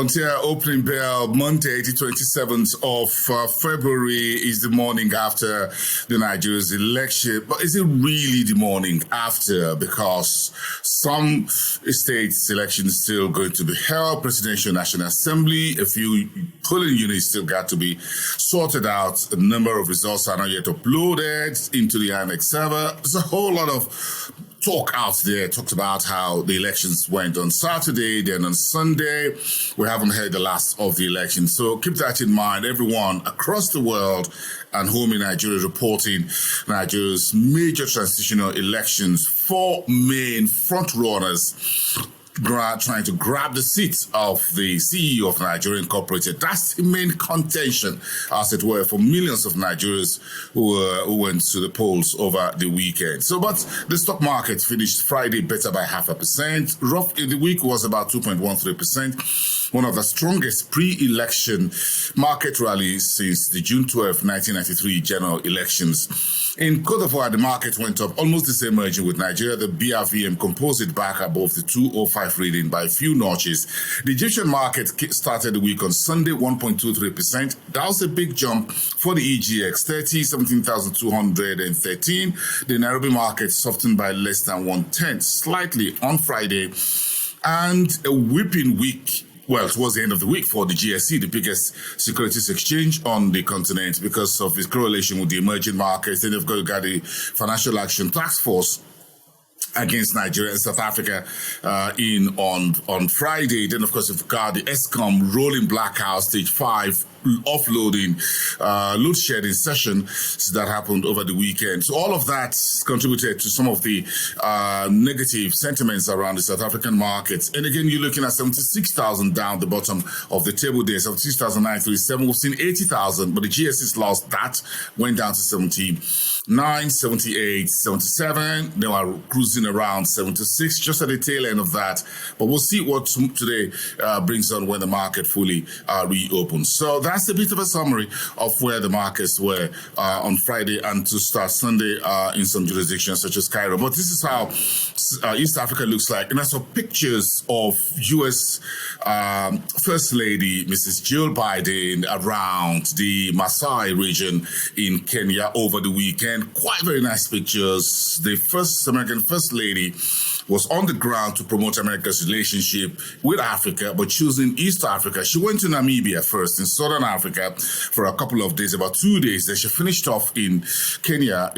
Frontier opening bell Monday, the 27th of February is the morning after the Nigeria's election. But is it really the morning after? Because some states' elections still going to be held, Presidential National Assembly, a few polling units still got to be sorted out. A number of results are not yet uploaded into the INEC server. There's a whole lot of talk out there, talked about how the elections went on Saturday, then on Sunday. We haven't heard the last of the election. So keep that in mind. Everyone across the world and home in Nigeria reporting Nigeria's major transitional elections. Four main front runners trying to grab the seat of the CEO of Nigeria Incorporated. That's the main contention, as it were, for millions of Nigerians who went to the polls over the weekend. So, but the stock market finished Friday better by 0.5%. Rough in the week was about 2.13%. One of the strongest pre-election market rallies since the June 12, 1993 general elections. In Cote d'Ivoire, the market went up almost the same margin with Nigeria. The BRVM composed it back above the 205 reading by a few notches. The Egyptian market started the week on Sunday, 1.23%. That was a big jump for the EGX, 17,213. The Nairobi market softened by less than 1/10, slightly on Friday. And a whipping week. Well, towards the end of the week for the GSE, the biggest securities exchange on the continent, because of its correlation with the emerging markets. Then they've got the Financial Action Task Force against Nigeria and South Africa on Friday. Then, of course, we've got the Eskom rolling blackout stage 5 offloading, load shedding session that happened over the weekend. So all of that contributed to some of the negative sentiments around the South African markets. And again, you're looking at 76,000 down the bottom of the table there, 76,937. We've seen 80,000, but the GSS lost that, went down to 79, 78, 77. They were cruising around 76, just at the tail end of that. But we'll see what today brings on when the market fully reopens. So that's a bit of a summary of where the markets were on Friday and to start Sunday in some jurisdictions such as Cairo. But this is how East Africa looks like. And I saw pictures of U.S. First Lady Mrs. Jill Biden around the Maasai region in Kenya over the weekend. Quite very nice pictures. The first American First Lady was on the ground to promote America's relationship with Africa, but choosing East Africa. She went to Namibia first in Southern Africa for a couple of days, about 2 days. Then she finished off in Kenya,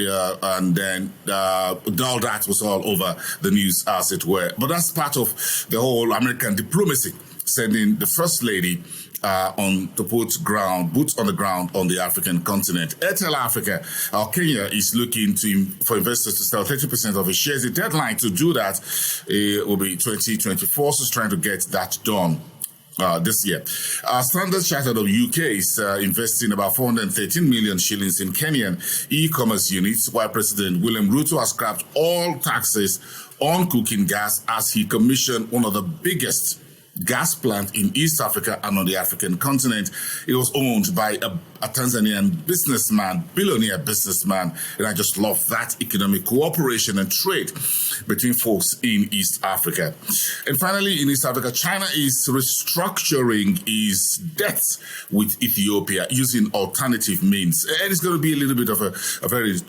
and then all that was all over the news, as it were. But that's part of the whole American diplomacy, sending the First Lady on to put boots on the ground on the African continent. Airtel Africa, Kenya is looking for investors to sell 30% of its shares. The deadline to do that will be 2024, so it's trying to get that done this year. Standard Chartered of UK is investing about 413 million shillings in Kenyan e-commerce units, while President William Ruto has scrapped all taxes on cooking gas as he commissioned one of the biggest gas plant in East Africa and on the African continent. It was owned by a Tanzanian businessman, billionaire businessman, and I just love that economic cooperation and trade between folks in East Africa. And finally, in East Africa, China is restructuring its debts with Ethiopia using alternative means. And it's going to be a little bit of a very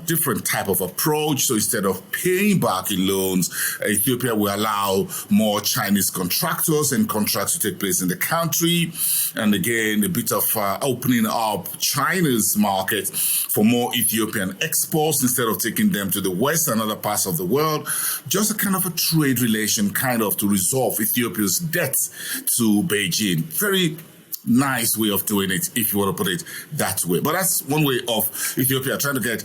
different type of approach. So instead of paying back in loans, Ethiopia will allow more Chinese contractors and contracts to take place in the country. And again, a bit of opening up China's market for more Ethiopian exports instead of taking them to the West and other parts of the world. Just a kind of a trade relation, kind of to resolve Ethiopia's debts to Beijing. Very nice way of doing it, if you want to put it that way. But that's one way of Ethiopia trying to get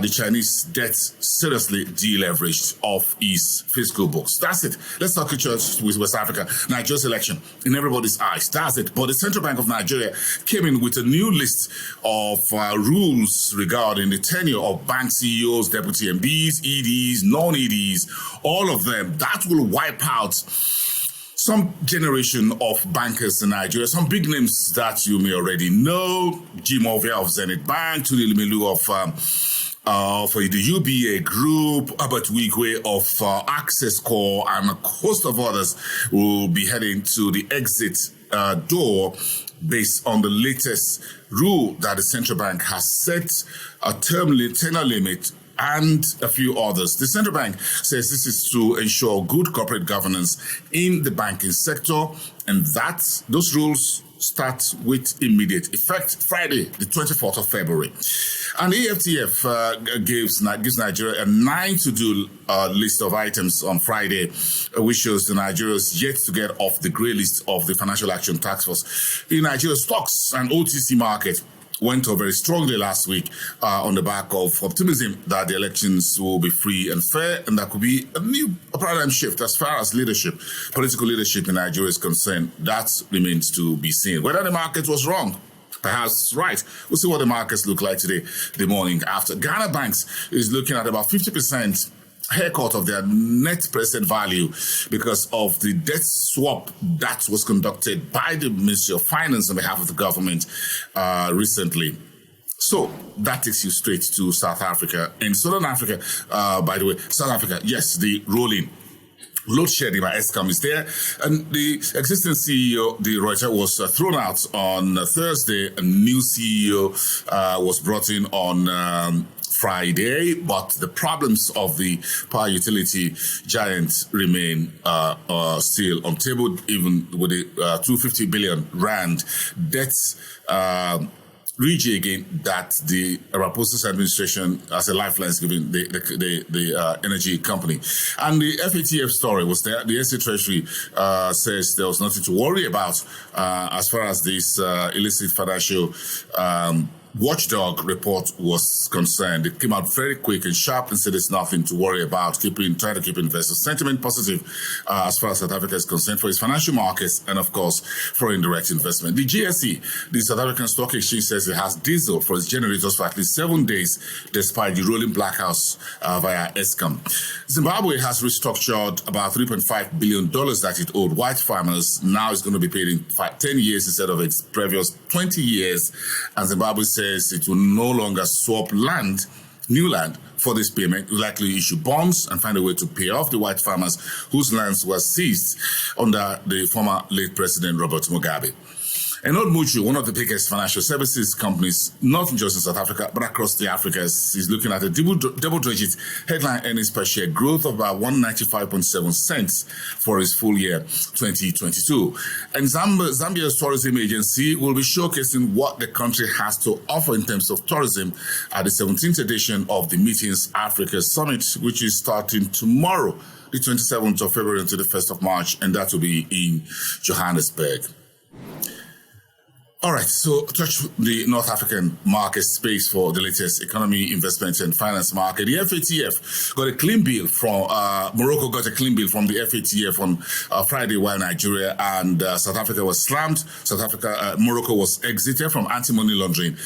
the Chinese debts seriously deleveraged off its fiscal books. That's it. Let's talk with West Africa. Nigeria's election in everybody's eyes. That's it. But the Central Bank of Nigeria came in with a new list of rules regarding the tenure of bank CEOs, deputy MDs, EDs, non-EDs, all of them. That will wipe out some generation of bankers in Nigeria, some big names that you may already know. Jim Ovia of Zenith Bank, Tunde Lumelu of for the UBA Group, Albert Wigwe of Access Corps, and a host of others will be heading to the exit door based on the latest rule that the central bank has set a tenor limit and a few others. The central bank says this is to ensure good corporate governance in the banking sector, and that those rules start with immediate effect Friday, the 24th of February. And the EFTF gives Nigeria a 9-to-do list of items on Friday, which shows the Nigerians yet to get off the grey list of the Financial Action Task Force. In Nigeria, stocks and OTC market went up very strongly last week on the back of optimism that the elections will be free and fair, and that could be a new paradigm shift as far as political leadership in Nigeria is concerned. That remains to be seen. Whether the market was wrong, perhaps right. We'll see what the markets look like today, the morning after. Ghana Banks is looking at about 50% haircut of their net present value because of the debt swap that was conducted by the Ministry of Finance on behalf of the government recently. So that takes you straight to South Africa. In Southern Africa, by the way, South Africa, yes, the rolling load shedding by Eskom is there, and the existing CEO, the Reuters, was thrown out on Thursday. A new CEO was brought in on Friday, but the problems of the power utility giant remain still on table, even with the 250 billion rand debts rejigging that the Ramaphosa's administration as a lifeline is giving the energy company. And the FATF story was there. The SA Treasury says there was nothing to worry about as far as this illicit financial watchdog report was concerned. It came out very quick and sharp and said there's nothing to worry about, trying to keep investor sentiment positive as far as South Africa is concerned for its financial markets and, of course, foreign direct investment. The GSE, the South African Stock Exchange, says it has diesel for its generators for at least 7 days, despite the rolling blackouts via Eskom. Zimbabwe has restructured about $3.5 billion that it owed white farmers. Now it's going to be paid in 10 years instead of its previous 20 years. And Zimbabwe says it will no longer swap new land for this payment. It will likely issue bonds and find a way to pay off the white farmers whose lands were seized under the former late President Robert Mugabe. And Old Mutual, one of the biggest financial services companies, not just in South Africa, but across the Africas, is looking at a double-digit headline earnings per share growth of about 195.7 cents for its full year 2022. And Zambia's tourism agency will be showcasing what the country has to offer in terms of tourism at the 17th edition of the Meetings Africa Summit, which is starting tomorrow, the 27th of February until the 1st of March, and that will be in Johannesburg. All right, so touch the North African market space for the latest economy, investment, and finance market. The FATF got a clean bill from Morocco. Got a clean bill from the FATF on Friday, while Nigeria and South Africa was slammed. Morocco was exited from anti-money laundering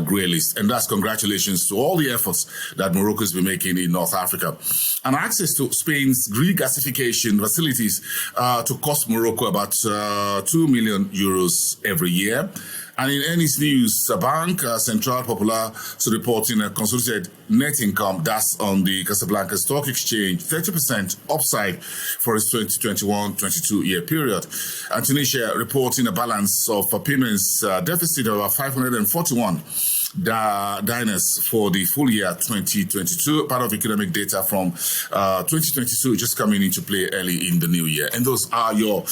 grey list, and that's congratulations to all the efforts that Morocco has been making in North Africa. And access to Spain's regasification facilities to cost Morocco about 2 million euros every year. And in earnings news, Bank Central Popular is reporting a consolidated net income that's on the Casablanca Stock Exchange, 30% upside for its 2021-22 year period. And Tunisia reporting a balance of payments deficit of about 541 dinars for the full year 2022, part of economic data from 2022 just coming into play early in the new year. And those are your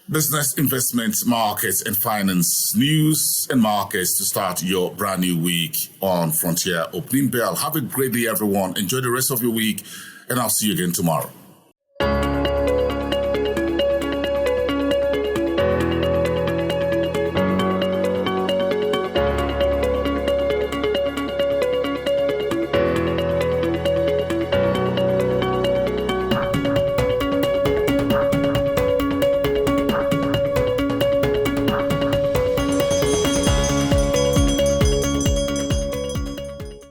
business, investment, markets, and finance news and markets to start your brand new week on Frontier Opening Bell. Have a great day, everyone. Enjoy the rest of your week, and I'll see you again tomorrow.